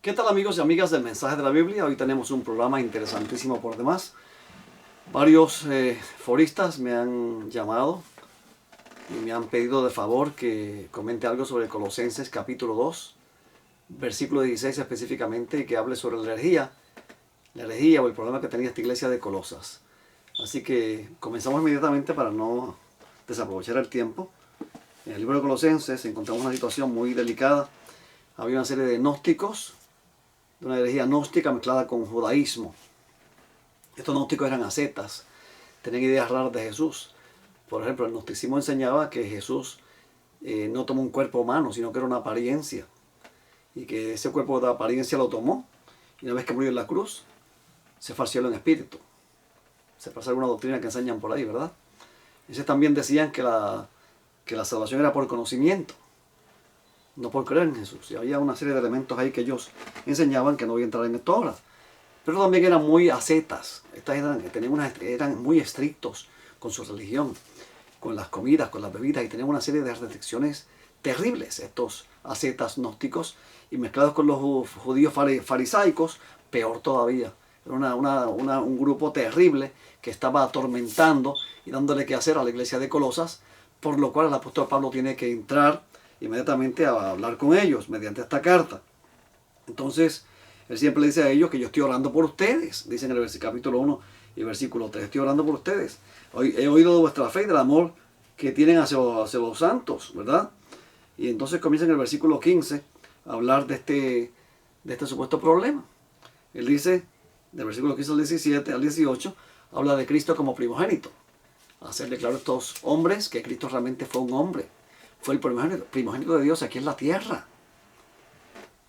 ¿Qué tal, amigos y amigas del Mensaje de la Biblia? Hoy tenemos un programa interesantísimo por demás. Varios foristas me han llamado y me han pedido de favor que comente algo sobre Colosenses capítulo 2, versículo 16 específicamente, y que hable sobre la herejía o el problema que tenía esta iglesia de Colosas. Así que comenzamos inmediatamente para no desaprovechar el tiempo. En el libro de Colosenses encontramos una situación muy delicada. Había una serie de gnósticos, de una herejía gnóstica mezclada con judaísmo. Estos gnósticos eran ascetas, tenían ideas raras de Jesús. Por ejemplo, el gnosticismo enseñaba que Jesús no tomó un cuerpo humano, sino que era una apariencia. Y que ese cuerpo de apariencia lo tomó, y una vez que murió en la cruz, se fue al cielo en espíritu. Se pasa alguna doctrina que enseñan por ahí, ¿verdad? Ellos también decían que la salvación era por conocimiento, no por creer en Jesús. Y había una serie de elementos ahí que ellos enseñaban que no voy a entrar en esto ahora. Pero también eran muy ascetas. Eran muy estrictos con su religión, con las comidas, con las bebidas, y tenían una serie de restricciones terribles, estos ascetas gnósticos, y mezclados con los judíos farisaicos, peor todavía. Era un grupo terrible que estaba atormentando y dándole que hacer a la iglesia de Colosas, por lo cual el apóstol Pablo tiene que entrar inmediatamente a hablar con ellos mediante esta carta. Entonces, él siempre le dice a ellos que yo estoy orando por ustedes. Dice en el capítulo 1 y versículo 3, estoy orando por ustedes. Hoy he oído de vuestra fe y del amor que tienen hacia los santos, ¿verdad? Y entonces comienza en el versículo 15 a hablar de este supuesto problema. Él dice, del versículo 15 al 17 al 18, habla de Cristo como primogénito. Hacerle claro a estos hombres que Cristo realmente fue un hombre. Fue el primogénito de Dios aquí en la tierra.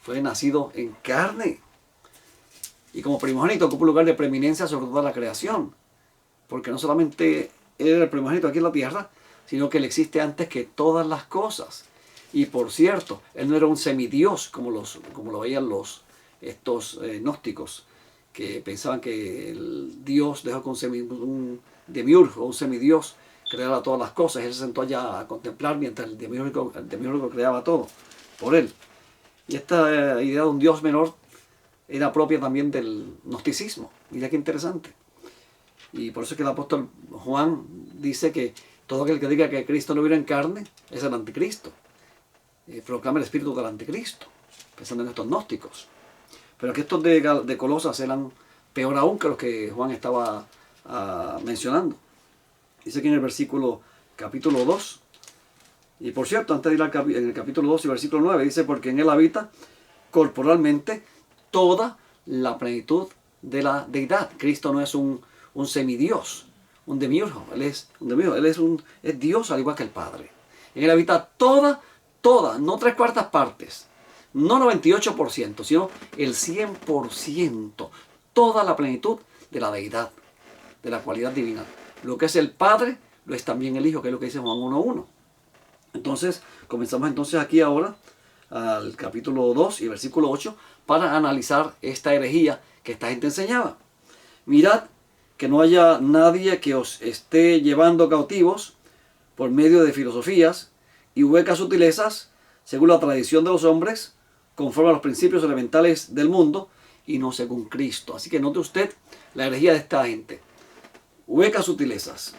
Fue nacido en carne. Y como primogénito ocupa un lugar de preeminencia sobre toda la creación. Porque no solamente él era el primogénito aquí en la tierra, sino que él existe antes que todas las cosas. Y por cierto, él no era un semidios como lo veían estos gnósticos, que pensaban que el Dios dejó con un demiurgo o un semidios creara todas las cosas. Él se sentó allá a contemplar mientras el demiurgo creaba todo por él. Y esta idea de un Dios menor era propia también del gnosticismo. Mira qué interesante. Y por eso es que el apóstol Juan dice que todo aquel que diga que Cristo no viene en carne es el anticristo. Proclama el espíritu del anticristo, pensando en estos gnósticos. Pero que estos de Colosas eran peor aún que los que Juan estaba mencionando. Dice que en el versículo capítulo 2, y por cierto, antes de ir en el capítulo 2 y versículo 9, dice, porque en él habita corporalmente toda la plenitud de la deidad. Cristo no es un semidios, un demiurgo, él es Dios al igual que el Padre. En él habita toda, no 3/4 partes, no 98%, sino el 100%, toda la plenitud de la deidad, de la cualidad divina. Lo que es el Padre, lo es también el Hijo, que es lo que dice Juan 1:1. Entonces, comenzamos entonces aquí ahora al capítulo 2 y versículo 8 para analizar esta herejía que esta gente enseñaba. Mirad que no haya nadie que os esté llevando cautivos por medio de filosofías y huecas sutilezas, según la tradición de los hombres, conforme a los principios elementales del mundo y no según Cristo. Así que note usted la herejía de esta gente. Huecas sutilezas,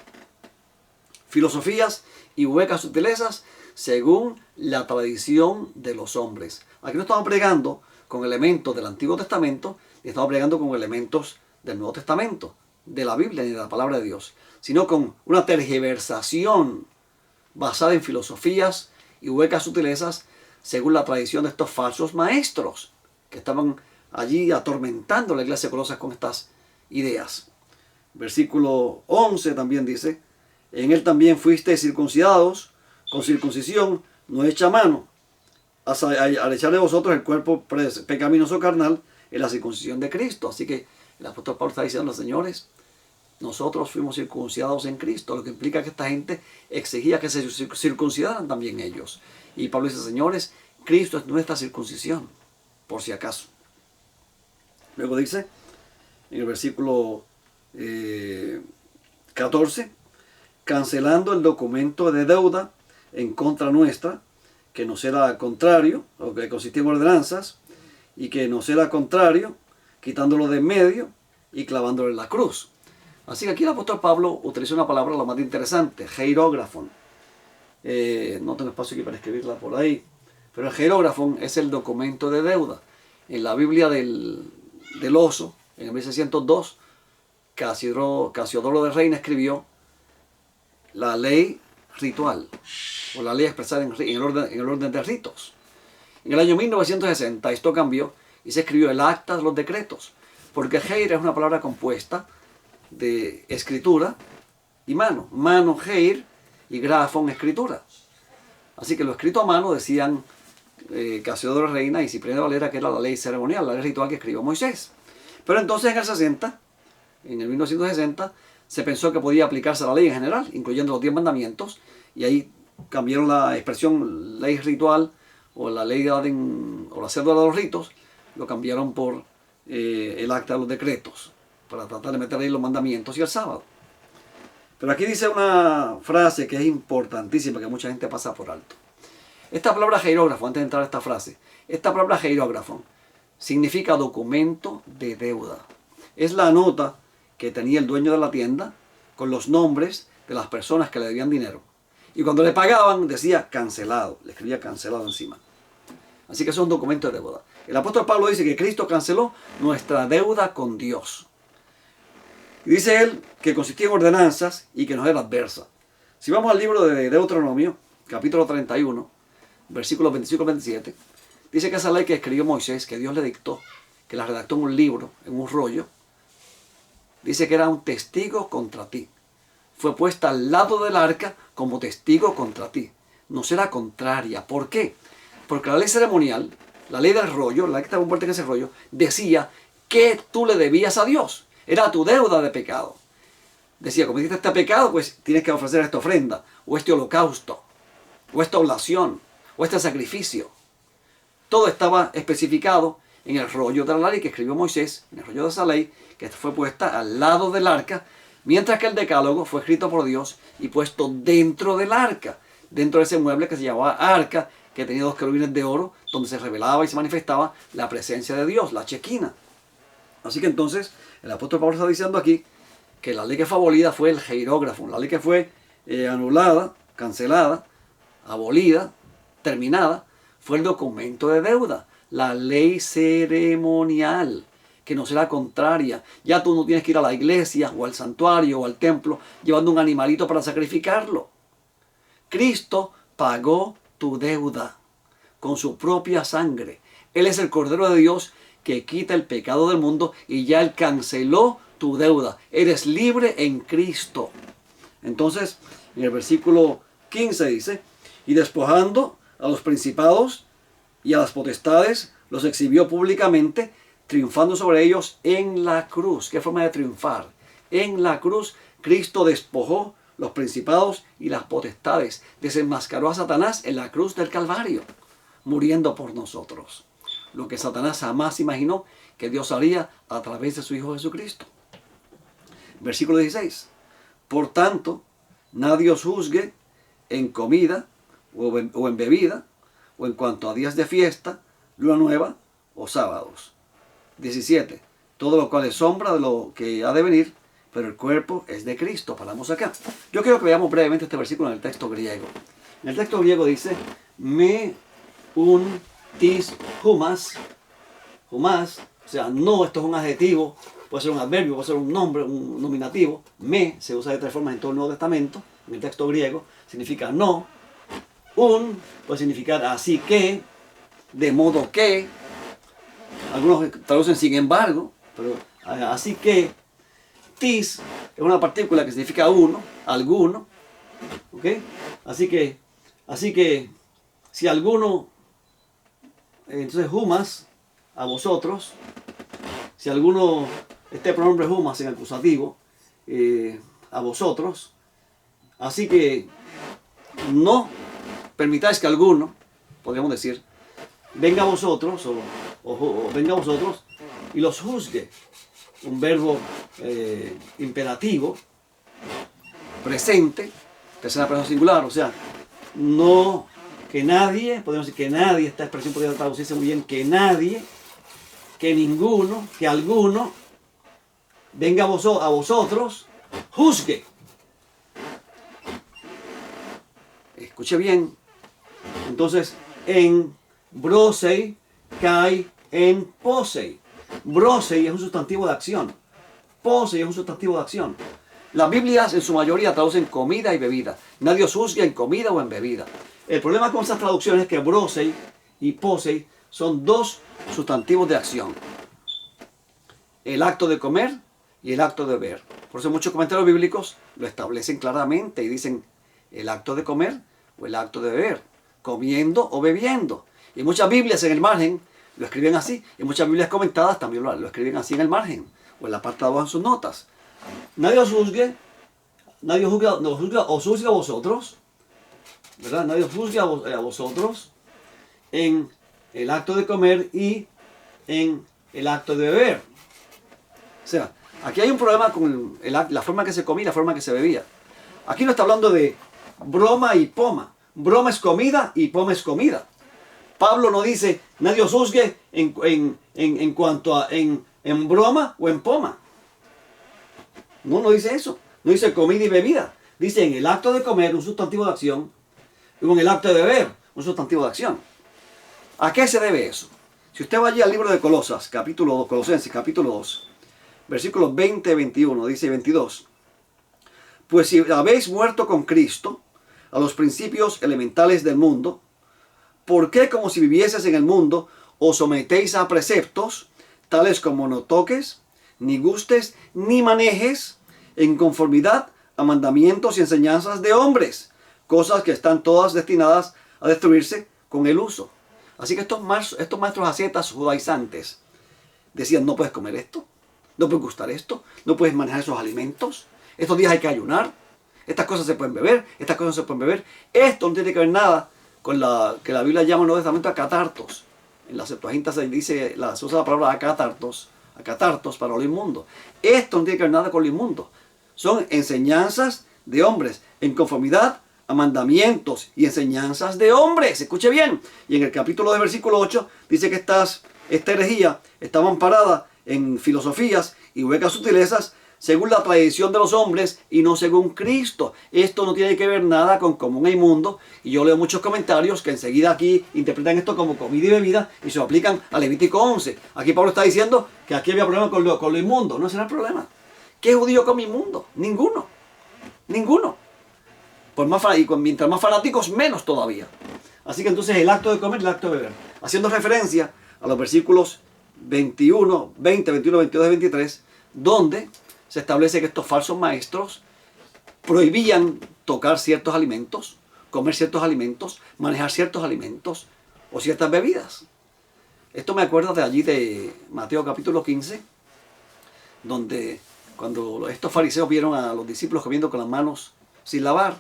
filosofías y huecas sutilezas según la tradición de los hombres. Aquí no estamos pregando con elementos del Antiguo Testamento, ni estamos pregando con elementos del Nuevo Testamento, de la Biblia ni de la palabra de Dios, sino con una tergiversación basada en filosofías y huecas sutilezas según la tradición de estos falsos maestros que estaban allí atormentando a la iglesia de Colosas con estas ideas. Versículo 11 también dice, en él también fuisteis circuncidados con circuncisión no hecha a mano, al echar de vosotros el cuerpo pecaminoso carnal en la circuncisión de Cristo. Así que el apóstol Pablo está diciendo, señores, nosotros fuimos circuncidados en Cristo, lo que implica que esta gente exigía que se circuncidaran también ellos. Y Pablo dice, señores, Cristo es nuestra circuncisión, por si acaso. Luego dice, en el versículo 14, cancelando el documento de deuda en contra nuestra, que nos era contrario, o que consistía en ordenanzas, y que nos era contrario, quitándolo de en medio y clavándolo en la cruz. Así que aquí el apóstol Pablo utilizó una palabra lo más interesante, hierógrafon. No tengo espacio aquí para escribirla por ahí, pero el hierógrafon es el documento de deuda. En la Biblia del oso, en el 1602, Casiodoro de Reina escribió la ley ritual, o la ley expresada en el orden de ritos. En el año 1960 esto cambió y se escribió el acta de los decretos, porque heir es una palabra compuesta de escritura y mano. Mano, heir, y grafón, escritura. Así que lo escrito a mano decían Casiodoro de Reina y Cipriano de Valera que era la ley ceremonial, la ley ritual que escribió Moisés. Pero entonces en el 1960, se pensó que podía aplicarse a la ley en general, incluyendo los 10 mandamientos, y ahí cambiaron la expresión ley ritual o la ley de orden, o la cédula de los ritos, lo cambiaron por el acta de los decretos, para tratar de meter ahí los mandamientos y el sábado. Pero aquí dice una frase que es importantísima, que mucha gente pasa por alto. Esta palabra hierógrafo, antes de entrar a esta frase, esta palabra hierógrafo significa documento de deuda. Es la nota que tenía el dueño de la tienda con los nombres de las personas que le debían dinero. Y cuando le pagaban decía cancelado, le escribía cancelado encima. Así que eso es un documento de deuda. El apóstol Pablo dice que Cristo canceló nuestra deuda con Dios. Y dice él que consistía en ordenanzas y que nos era adversa. Si vamos al libro de Deuteronomio, capítulo 31, versículos 25 al 27, dice que esa ley que escribió Moisés, que Dios le dictó, que la redactó en un libro, en un rollo, dice que era un testigo contra ti. Fue puesta al lado del arca como testigo contra ti. Nos era contraria. ¿Por qué? Porque la ley ceremonial, la ley del rollo, la ley que estaba envuelta en ese rollo, decía que tú le debías a Dios. Era tu deuda de pecado. Decía, cometiste este pecado, pues tienes que ofrecer esta ofrenda, o este holocausto, o esta oblación, o este sacrificio. Todo estaba especificado en el rollo de la ley que escribió Moisés, en el rollo de esa ley, que fue puesta al lado del arca, mientras que el decálogo fue escrito por Dios y puesto dentro del arca, dentro de ese mueble que se llamaba arca, que tenía 2 querubines de oro, donde se revelaba y se manifestaba la presencia de Dios, la chequina. Así que entonces, el apóstol Pablo está diciendo aquí que la ley que fue abolida fue el hierógrafo, la ley que fue anulada, cancelada, abolida, terminada, fue el documento de deuda, la ley ceremonial, que no será contraria. Ya tú no tienes que ir a la iglesia o al santuario o al templo llevando un animalito para sacrificarlo. Cristo pagó tu deuda con su propia sangre. Él es el Cordero de Dios que quita el pecado del mundo y ya Él canceló tu deuda. Eres libre en Cristo. Entonces, en el versículo 15 dice, y despojando a los principados y a las potestades, los exhibió públicamente, triunfando sobre ellos en la cruz. ¿Qué forma de triunfar? En la cruz, Cristo despojó los principados y las potestades. Desenmascaró a Satanás en la cruz del Calvario, muriendo por nosotros. Lo que Satanás jamás imaginó que Dios haría a través de su Hijo Jesucristo. Versículo 16. Por tanto, nadie os juzgue en comida o en bebida, o en cuanto a días de fiesta, luna nueva o sábados. 17. Todo lo cual es sombra de lo que ha de venir, pero el cuerpo es de Cristo. Paramos acá. Yo quiero que veamos brevemente este versículo en el texto griego. En el texto griego dice, me un tis humas. Humas, o sea, no, esto es un adjetivo, puede ser un adverbio, puede ser un nombre, un nominativo. Me se usa de 3 formas en todo el Nuevo Testamento. En el texto griego significa no. Un puede significar así que, de modo que. Algunos traducen sin embargo, pero así que. Tis es una partícula que significa uno, alguno. ¿Ok? Así que si alguno, entonces humas, a vosotros. Si alguno, este pronombre humas en acusativo, a vosotros. Así que no permitáis que alguno, podríamos decir, venga a vosotros o venga a vosotros y los juzgue. Un verbo imperativo, presente, tercera persona singular, o sea, no que nadie, podemos decir que nadie, esta expresión podría traducirse muy bien, que nadie que ninguno, que alguno, venga a vosotros, juzgue. Escuche bien. Entonces, en brosei cae en posei. Brosei es un sustantivo de acción. Posei es un sustantivo de acción. Las Biblias en su mayoría traducen comida y bebida. Nadie os juzgue en comida o en bebida. El problema con esas traducciones es que brosei y posei son dos sustantivos de acción. El acto de comer y el acto de beber. Por eso muchos comentarios bíblicos lo establecen claramente y dicen el acto de comer o el acto de beber, comiendo o bebiendo. Y muchas Biblias en el margen lo escriben así, y muchas Biblias comentadas también lo escriben así en el margen o en la parte de abajo en sus notas. Nadie os juzgue, os juzgue a vosotros, ¿verdad? Nadie os juzgue a vosotros en el acto de comer y en el acto de beber. O sea, aquí hay un problema con la forma que se comía y la forma que se bebía. Aquí no está hablando de broma y poma. Broma es comida y poma es comida. Pablo no dice, nadie os juzgue en cuanto a en broma o en poma. No dice eso. No dice comida y bebida. Dice en el acto de comer, un sustantivo de acción, y en el acto de beber, un sustantivo de acción. ¿A qué se debe eso? Si usted va allí al libro de Colosenses, capítulo 2, versículos 20 y 21, dice 22. Pues si habéis muerto con Cristo a los principios elementales del mundo, ¿por qué como si vivieses en el mundo os sometéis a preceptos tales como no toques, ni gustes, ni manejes en conformidad a mandamientos y enseñanzas de hombres, cosas que están todas destinadas a destruirse con el uso? Así que estos maestros ascetas judaizantes decían, no puedes comer esto, no puedes gustar esto, no puedes manejar esos alimentos, estos días hay que ayunar, estas cosas se pueden beber, estas cosas no se pueden beber. Esto no tiene que ver nada con la que la Biblia llama en el Nuevo Testamento acatartos. En la Septuaginta se usa la palabra acatartos para lo inmundo. Esto no tiene que ver nada con lo inmundo. Son enseñanzas de hombres en conformidad a mandamientos y enseñanzas de hombres. Escuche bien. Y en el capítulo de versículo 8 dice que esta herejía estaba amparada en filosofías y huecas sutilezas según la tradición de los hombres y no según Cristo. Esto no tiene que ver nada con común e inmundo. Y yo leo muchos comentarios que enseguida aquí interpretan esto como comida y bebida y se lo aplican a Levítico 11. Aquí Pablo está diciendo que aquí había problema con lo inmundo. No será el problema. ¿Qué judío come inmundo? Ninguno. Mientras más fanáticos, menos todavía. Así que entonces el acto de comer y el acto de beber. Haciendo referencia a los versículos 20, 21, 22 y 23, donde se establece que estos falsos maestros prohibían tocar ciertos alimentos, comer ciertos alimentos, manejar ciertos alimentos o ciertas bebidas. Esto me acuerda de allí de Mateo capítulo 15, donde cuando estos fariseos vieron a los discípulos comiendo con las manos sin lavar,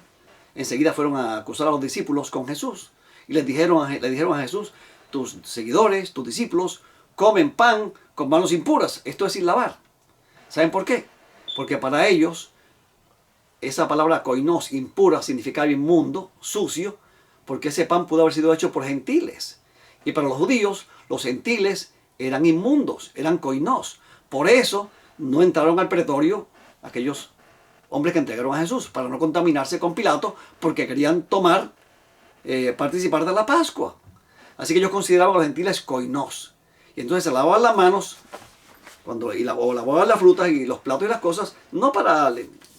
enseguida fueron a acusar a los discípulos con Jesús. Y le dijeron a Jesús, tus seguidores, tus discípulos, comen pan con manos impuras. Esto es sin lavar. ¿Saben por qué? Porque para ellos esa palabra koinos, impura, significaba inmundo, sucio, porque ese pan pudo haber sido hecho por gentiles. Y para los judíos, los gentiles eran inmundos, eran koinos. Por eso no entraron al pretorio aquellos hombres que entregaron a Jesús, para no contaminarse con Pilato, porque querían participar de la Pascua. Así que ellos consideraban a los gentiles koinos. Y entonces se lavaban las manos o lavaban las frutas y los platos y las cosas, no para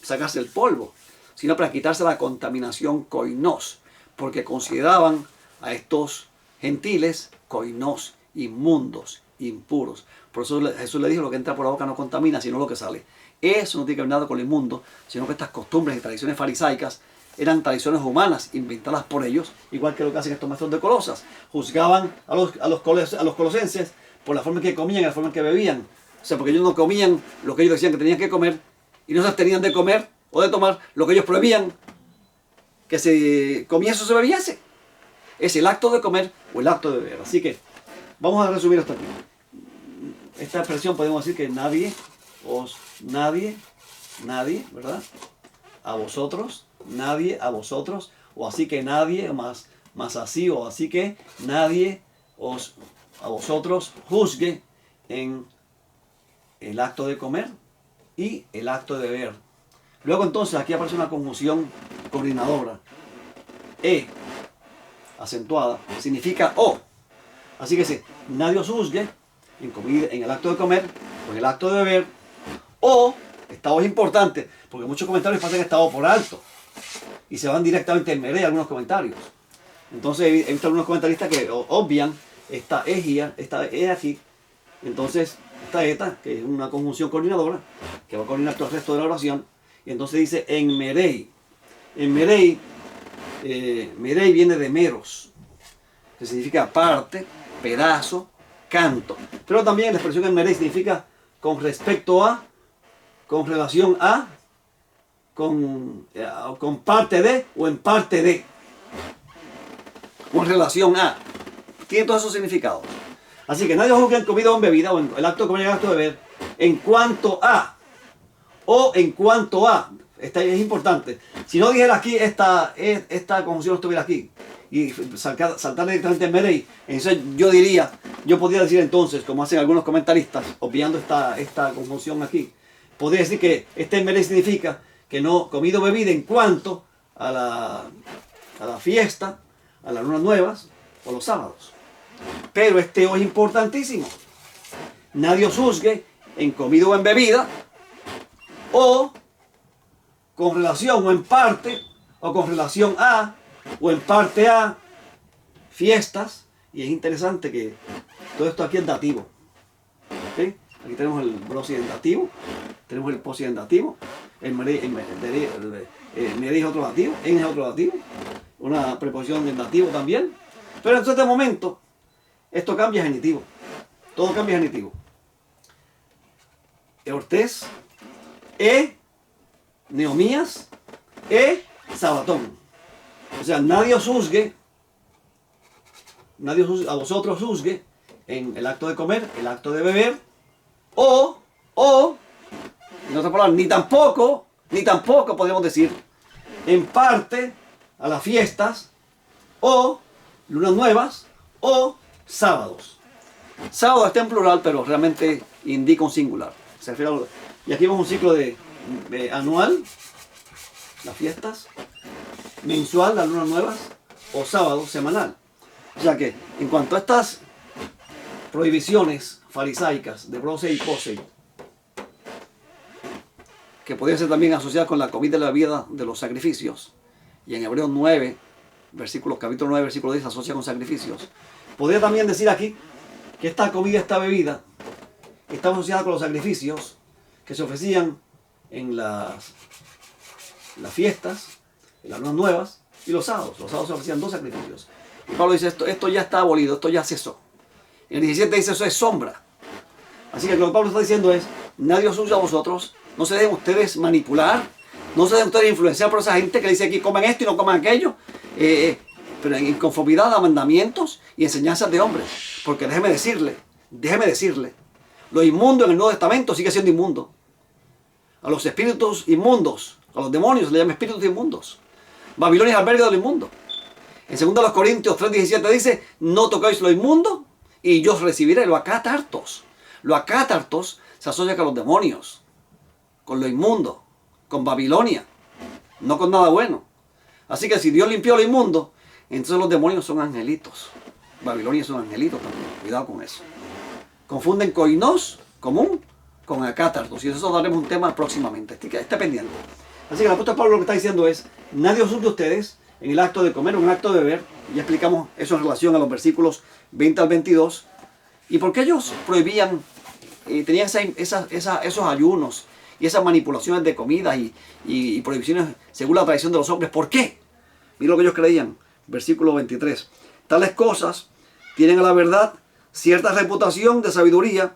sacarse el polvo, sino para quitarse la contaminación koinos, porque consideraban a estos gentiles koinos, inmundos, impuros. Por eso Jesús le dijo, lo que entra por la boca no contamina, sino lo que sale. Eso no tiene que ver nada con lo inmundo, sino que estas costumbres y tradiciones farisaicas eran tradiciones humanas inventadas por ellos, igual que lo que hacen estos maestros de Colosas. Juzgaban a los colosenses por la forma en que comían y la forma en que bebían. O sea, porque ellos no comían lo que ellos decían que tenían que comer y no se abstenían de comer o de tomar lo que ellos prohibían que se comiese o se bebiese. Es el acto de comer o el acto de beber. Así que vamos a resumir hasta aquí. Esta expresión podemos decir que nadie, ¿verdad? A vosotros, nadie a vosotros, o así que nadie, más así, o así que nadie a vosotros juzgue en el acto de comer y el acto de beber. Luego entonces aquí aparece una conjunción coordinadora. Acentuada, significa o. Así que si nadie os juzgue en el acto de comer o en el acto de beber, o, esta o es importante, porque muchos comentarios pasan esta o por alto y se van directamente en meré algunos comentarios. Entonces he visto algunos comentaristas que obvian esta ejía, esta e aquí. Entonces esta eta, que es una conjunción coordinadora, que va a coordinar todo el resto de la oración, y entonces dice en merei. En merei, merei viene de meros, que significa parte, pedazo, canto. Pero también la expresión en merei significa con respecto a, con relación a, con parte de o en parte de, con relación a. Tiene todos esos significados. Así que nadie juzgue en comida o en bebida, o en el acto de comer y el acto de beber, en cuanto a, o en cuanto a. Esta es importante. Si no dijera aquí, esta conjunción no estuviera aquí, y saltar directamente en merei, entonces yo podría decir entonces, como hacen algunos comentaristas, obviando esta conjunción aquí, podría decir que este merei significa que no comido o bebida en cuanto a la fiesta, a las lunas nuevas o los sábados. Pero este o es importantísimo. Nadie os juzgue en comida o en bebida, o con relación o en parte, o con relación a, o en parte a fiestas. Y es interesante que todo esto aquí es dativo. ¿Okay? Aquí tenemos el brosi en dativo, tenemos el posi en dativo, el merei es otro dativo, en es otro dativo, una preposición en dativo también. Pero en este momento esto cambia a genitivo. Todo cambia a genitivo. Ortés, neomías, sabatón. O sea, nadie os juzgue, a vosotros juzgue en el acto de comer, el acto de beber, o, en otras palabras, ni tampoco podríamos decir, en parte a las fiestas, o lunas nuevas, o sábados. Sábado está en plural, pero realmente indica un singular. Se refiere y aquí vemos un ciclo de anual, las fiestas, mensual, las lunas nuevas, o sábado, semanal. O sea que, en cuanto a estas prohibiciones farisaicas de brose y posei, que podría ser también asociadas con la comida y la bebida de los sacrificios, y en Hebreos 9, capítulo 9, versículo 10, se asocia con sacrificios. Podría también decir aquí que esta comida, esta bebida, está asociada con los sacrificios que se ofrecían en las fiestas, en las lunas nuevas y los sábados. Los sábados se ofrecían 2 sacrificios. Y Pablo dice, esto ya está abolido, esto ya cesó. En el 17 dice, eso es sombra. Así que lo que Pablo está diciendo es, nadie os usa a vosotros, no se dejen ustedes manipular, no se dejen ustedes influenciar por esa gente que dice aquí, coman esto y no coman aquello, pero en conformidad a mandamientos y enseñanzas de hombres. Porque déjeme decirle, lo inmundo en el Nuevo Testamento sigue siendo inmundo. A los espíritus inmundos, a los demonios se le llama espíritus inmundos. Babilonia es albergue de lo inmundo. En 2 Corintios 3:17 dice, no tocáis lo inmundo y yo os recibiré. Lo acátartos. Lo acátartos se asocia con los demonios, con lo inmundo, con Babilonia, no con nada bueno. Así que si Dios limpió lo inmundo, entonces los demonios son angelitos. Babilonia son angelitos también. Cuidado con eso. Confunden koinos, común, con acátartos. Y eso daremos un tema próximamente. Esté pendiente. Así que el apóstol Pablo lo que está diciendo es, nadie os juzgue a ustedes en el acto de comer o en el acto de beber. Ya explicamos eso en relación a los versículos 20 al 22. ¿Y por qué ellos prohibían, tenían esos ayunos y esas manipulaciones de comida y prohibiciones según la tradición de los hombres? ¿Por qué? Mira lo que ellos creían. Versículo 23. Tales cosas tienen a la verdad cierta reputación de sabiduría,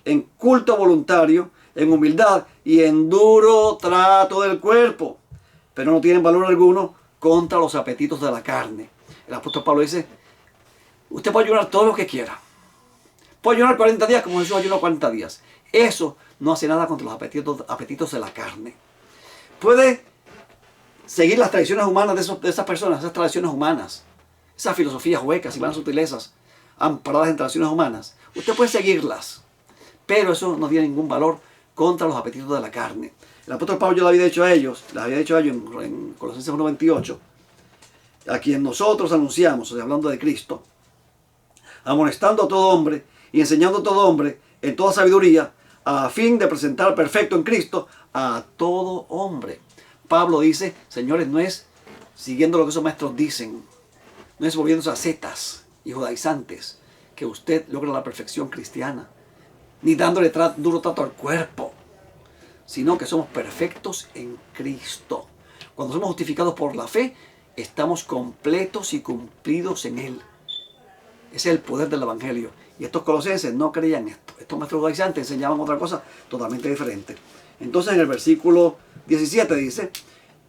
en culto voluntario, en humildad y en duro trato del cuerpo, pero no tienen valor alguno contra los apetitos de la carne. El apóstol Pablo dice, usted puede ayunar todo lo que quiera. Puede ayunar 40 días como Jesús ayunó 40 días. Eso no hace nada contra los apetitos de la carne. Puede seguir las tradiciones humanas de esas personas, esas tradiciones humanas, esas filosofías huecas y vanas sutilezas amparadas en tradiciones humanas. Usted puede seguirlas, pero eso no tiene ningún valor contra los apetitos de la carne. El apóstol Pablo yo le había dicho a ellos, en Colosenses 1:28, a quien nosotros anunciamos, o sea, hablando de Cristo, amonestando a todo hombre y enseñando a todo hombre en toda sabiduría, a fin de presentar perfecto en Cristo a todo hombre. Pablo dice, señores, no es siguiendo lo que esos maestros dicen, no es volviéndose a setas y judaizantes, que usted logra la perfección cristiana, ni dándole duro trato al cuerpo, sino que somos perfectos en Cristo. Cuando somos justificados por la fe, estamos completos y cumplidos en Él. Ese es el poder del Evangelio. Y estos colosenses no creían esto. Estos maestros judaizantes enseñaban otra cosa totalmente diferente. Entonces en el versículo 17 dice,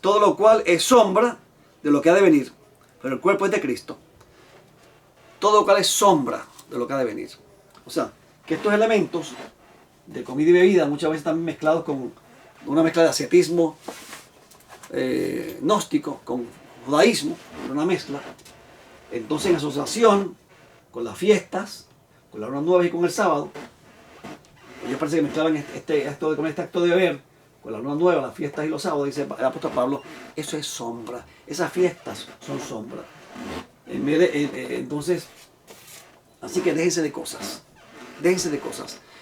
todo lo cual es sombra de lo que ha de venir, pero el cuerpo es de Cristo. Todo lo cual es sombra de lo que ha de venir. O sea, que estos elementos de comida y bebida muchas veces están mezclados con una mezcla de ascetismo gnóstico con judaísmo, una mezcla. Entonces en asociación con las fiestas, con las horas nuevas y con el sábado, ellos parece que mezclaban con este acto de beber, con las horas nuevas, las fiestas y los sábados, dice el apóstol Pablo, eso es sombra, esas fiestas son sombra. Entonces, así que déjense de cosas.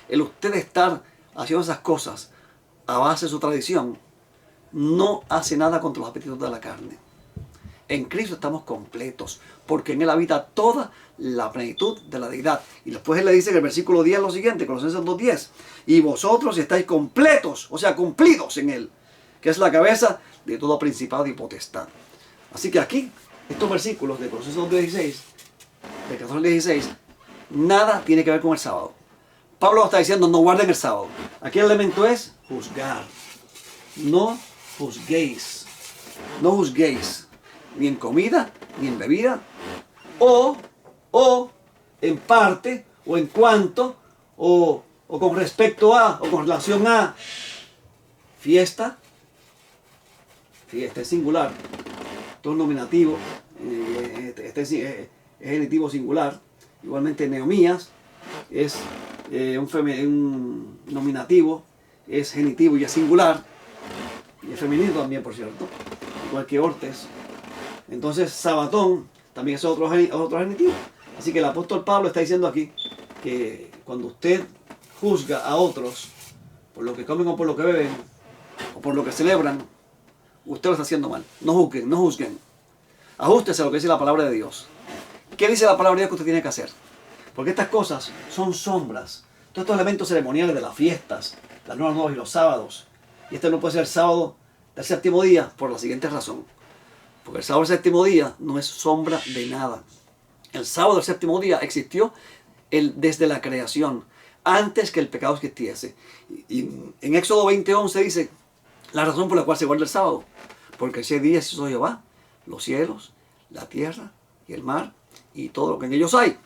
El usted estar haciendo esas cosas a base de su tradición no hace nada contra los apetitos de la carne. En Cristo estamos completos, porque en Él habita toda la plenitud de la deidad. Y después Él le dice en el versículo 10 lo siguiente, Colosenses 2:10, y vosotros estáis completos, o sea, cumplidos en Él, que es la cabeza de todo principado y potestad. Así que aquí, estos versículos de Colosenses 2:16, de 14 al 16, nada tiene que ver con el sábado. Pablo está diciendo, no guarden el sábado. Aquí el elemento es juzgar. No juzguéis. No juzguéis. Ni en comida, ni en bebida. O en parte, o en cuanto, o con respecto a, o con relación a fiesta. Fiesta es singular. Esto es nominativo. Este es genitivo singular. Igualmente Neomías es un nominativo, es genitivo y es singular, y es femenino también, por cierto, igual que Ortes. Entonces Sabatón también es otro genitivo. Así que el apóstol Pablo está diciendo aquí que cuando usted juzga a otros por lo que comen o por lo que beben o por lo que celebran, usted lo está haciendo mal. No juzguen. Ajústese a lo que dice la palabra de Dios. ¿Qué dice la palabra de Dios que usted tiene que hacer? Porque estas cosas son sombras. Todos estos elementos ceremoniales de las fiestas, las nuevas y los sábados. Y este no puede ser el sábado del séptimo día por la siguiente razón. Porque el sábado del séptimo día no es sombra de nada. El sábado del séptimo día existió desde la creación, antes que el pecado existiese. Y en Éxodo 20:11 dice la razón por la cual se guarda el sábado. Porque ese día hizo Jehová los cielos, la tierra y el mar y todo lo que en ellos hay.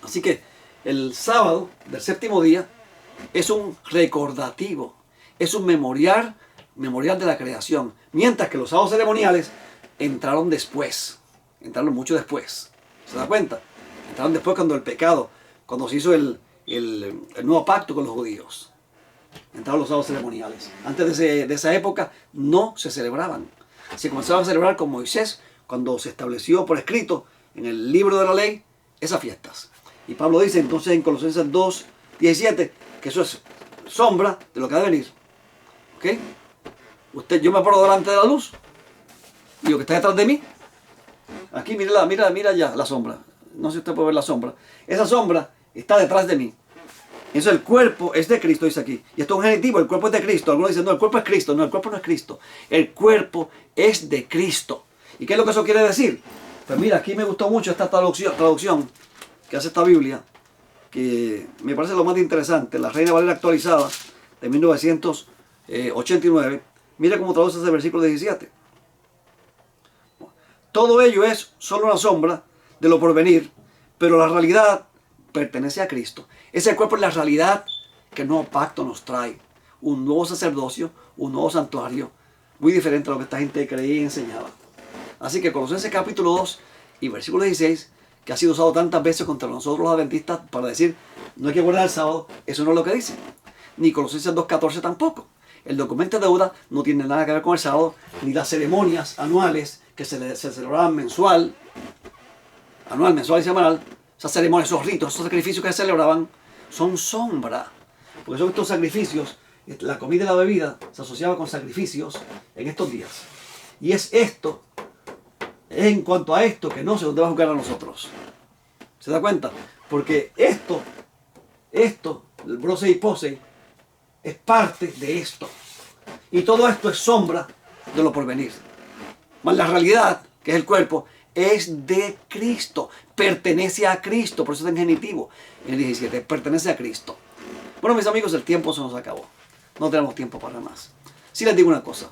Así que el sábado del séptimo día es un recordativo, es un memorial de la creación. Mientras que los sábados ceremoniales entraron mucho después. ¿Se da cuenta? Entraron después cuando se hizo el nuevo pacto con los judíos. Entraron los sábados ceremoniales. Antes de esa época no se celebraban. Se comenzaba a celebrar con Moisés cuando se estableció por escrito en el libro de la ley esas fiestas. Y Pablo dice entonces en Colosenses 2:17 que eso es sombra de lo que ha de venir. ¿Ok? Yo me paro delante de la luz y lo que está detrás de mí, aquí mira ya la sombra. No sé si usted puede ver la sombra. Esa sombra está detrás de mí. Eso, el cuerpo es de Cristo, dice aquí. Y esto es un genitivo, el cuerpo es de Cristo. Algunos dicen, no, el cuerpo es Cristo. No, el cuerpo no es Cristo. El cuerpo es de Cristo. ¿Y qué es lo que eso quiere decir? Pues mira, aquí me gustó mucho esta traducción que hace esta Biblia, que me parece lo más interesante, la Reina Valera actualizada de 1989. Mira cómo traduce ese versículo 17. Todo ello es solo una sombra de lo por venir, pero la realidad pertenece a Cristo. Ese cuerpo es la realidad que el nuevo pacto nos trae. Un nuevo sacerdocio, un nuevo santuario, muy diferente a lo que esta gente creía y enseñaba. Así que Colosenses capítulo 2 y versículo 16, que ha sido usado tantas veces contra nosotros los adventistas para decir no hay que guardar el sábado, eso no es lo que dice. Ni Colosenses 2.14 tampoco. El documento de deuda no tiene nada que ver con el sábado, ni las ceremonias anuales que se celebraban mensual y semanal. Esas ceremonias, esos ritos, esos sacrificios que se celebraban son sombra. Porque son estos sacrificios, la comida y la bebida se asociaba con sacrificios en estos días. Y es esto, es en cuanto a esto que no se nos debe juzgar a nosotros. ¿Se da cuenta? Porque esto, el brose y pose, es parte de esto. Y todo esto es sombra de lo porvenir. Mas la realidad, que es el cuerpo, es de Cristo. Pertenece a Cristo. Por eso está en genitivo. En el 17, pertenece a Cristo. Bueno, mis amigos, el tiempo se nos acabó. No tenemos tiempo para más. Sí les digo una cosa.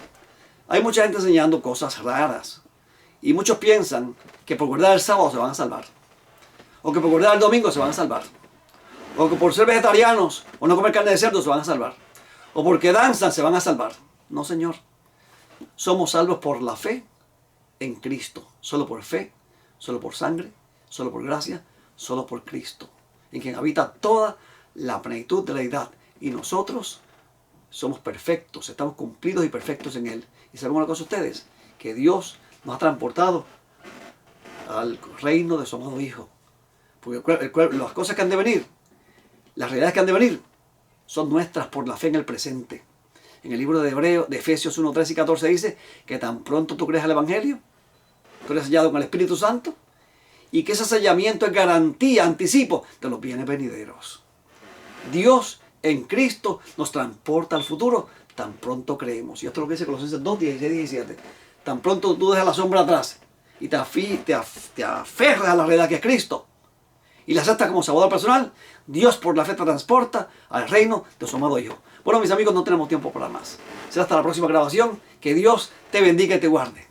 Hay mucha gente enseñando cosas raras. Y muchos piensan que por guardar el sábado se van a salvar. O que por guardar el domingo se van a salvar. O que por ser vegetarianos o no comer carne de cerdo se van a salvar. O porque danzan se van a salvar. No, Señor. Somos salvos por la fe en Cristo. Solo por fe, solo por sangre, solo por gracia, solo por Cristo. En quien habita toda la plenitud de la deidad. Y nosotros somos perfectos. Estamos cumplidos y perfectos en Él. ¿Y saben una cosa ustedes? Que Dios nos ha transportado al reino de su amado Hijo. Porque las cosas que han de venir, las realidades que han de venir, son nuestras por la fe en el presente. En el libro de Efesios 1, 13 y 14 dice que tan pronto tú crees el Evangelio, tú eres sellado con el Espíritu Santo, y que ese sellamiento es garantía, anticipo de los bienes venideros. Dios en Cristo nos transporta al futuro, tan pronto creemos. Y esto es lo que dice Colosenses 2, 16 y 17. Tan pronto tú dejas la sombra atrás y te aferras a la realidad que es Cristo y la aceptas como salvador personal, Dios por la fe te transporta al reino de su amado Hijo. Bueno, mis amigos, no tenemos tiempo para más. Será hasta la próxima grabación. Que Dios te bendiga y te guarde.